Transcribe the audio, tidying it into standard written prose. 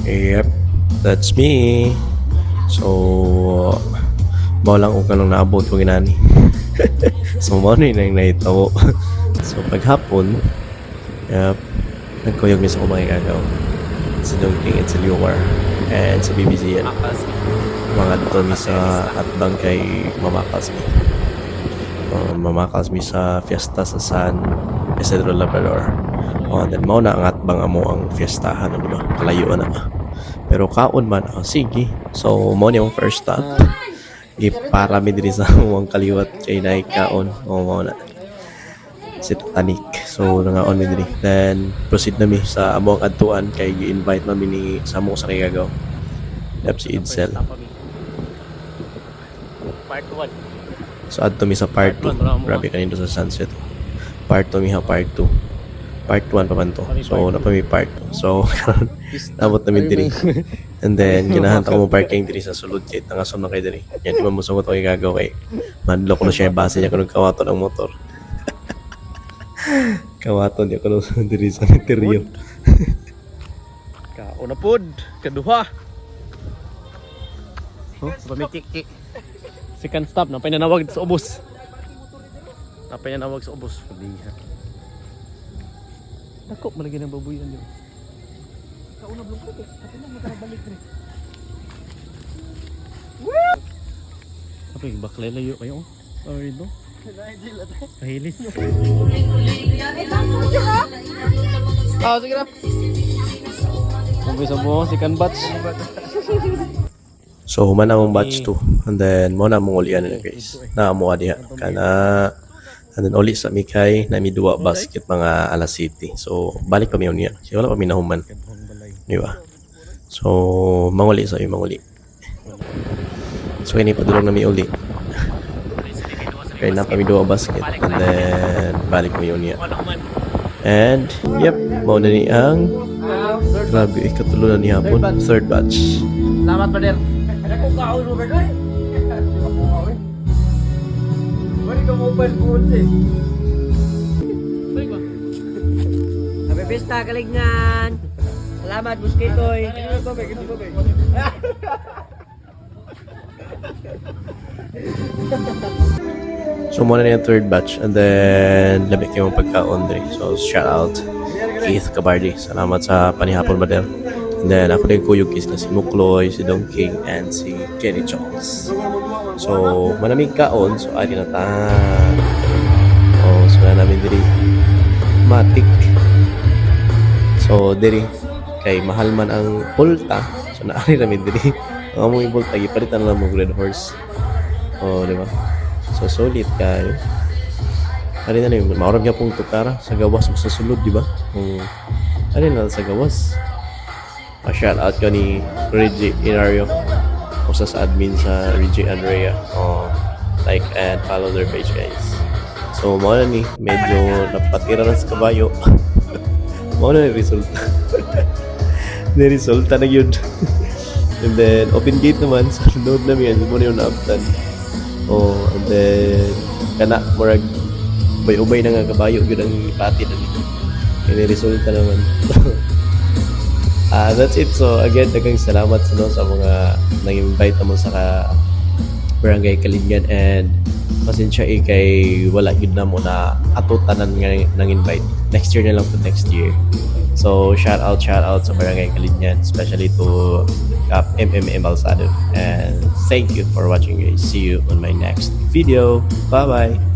Yep, that's me. So, mao lang kung kanong naabot ko ginani. So, mao na yung naitawo. So, paghapon, yep, nagkuyog mi sa kumang igagaw. Sa Dongking at sa Liwar. And sa BBC yan. Mga dito mi sa atbang kay Mamakas mi. Mamakas mi sa fiesta sa San Isidro Labrador. Then mao na ang atbang amo ang fiestahan, ano ba? Kalayuan na. Pero kaon man, sige. So, mo ni yung first stop. Para mi diri sa muang kaliwat kay naay kaon. Mo na. Si Titanic. So, nangaon mi diri. Then, proceed na mi sa among adtuan kay gi-invite na mi ni Samo sa Kayagaw. Yep, si Idsel. Part 1. So, adto mi sa part 2. Grabe kanino sa sunset. Part 2 mi ha, part 2. Part 1 pa man to. So, napami part 2. So, nabot namin diri. And then, kinahanta ko mo parking diri sa sulod kay tangason na kay diri. Yan, di man mo sungot ko gagaw kay madlo ko na siya base niya kung kawaton ang motor. Kawaton niya kung diri sa interior. Kauna pod, kaduha. Oh, pamikik. Second stop, napay nanawag sa ubos. Napay nanawag sa ubos. Padiha. Ako, malagi ng babuyan yun. Kauna blong ko, ako na makarabalik rin. Woo! Kapag baklelayo kayo, oh, ito. Kahilis. Ah, sige na. Kumpisa mo, second batch. So, human akong batch 2. And then, mo na mong ulian na guys. Naamuha diha. And then, uli sa Mikay, na mi duwa basket mga alas city. So, balik kami yun niya. Kasi wala kami nahuman. Di ba? So, manguli sa iyo, manguli. So, ini padulong na mi uli. Kaya na kami duwa basket. And then, balik kami yun niya. And, yep, mauna ni ang grabe, ikatulo na ni hapon. Third batch. Salamat, brother. Ano kung kaon, Robert? Ay! Balik ka mobile phone eh. Balik ba? Happy Fiesta, kalignan! Salamat, Buskitoy! So, muna na yung third batch. And then, labik yung pagkaon dre. So, shout out Keith Cabardi. Salamat sa panihapon, brother. And then, ako din kuyog is na si Mukloy, si Dongking, and si Kenny Charles. So, manamig kaon. So, ari na ta. Oh, so na namin diri. Matik. So, diri. Kay mahal man ang bolta. So, naari namin diri. Ang among bolta, ipalitan lang mo Red Horse. Oh, di ba? So, solid kayo. Ari na namin. Maurag niya pong tukara sa gawas o sa sulod, di ba? Ari na sa gawas. Shout out ka ni Reggie Inario. Usa sa admin sa Reggie Andrea. Like and follow their page, guys. So, mo na ni medyo napatira na sa kabayo. Mo na yung resulta. Resulta na yun. And then, open gate naman. Sa load namin yan. Mo na yung naabtan. And then, kana, murag ubay-ubay na nga kabayo. Yun ang ipati na nito. Yung resulta naman. That's it. So again, daghang salamat sa mga nang-invite mo sa Barangay Kalingan, and pasensya kay wala yun na mo na atutanan nga nang invite. Next year na lang to next year. So shout out sa Barangay Kalingan, especially to MMM Alsado. And thank you for watching, guys. See you on my next video. Bye bye.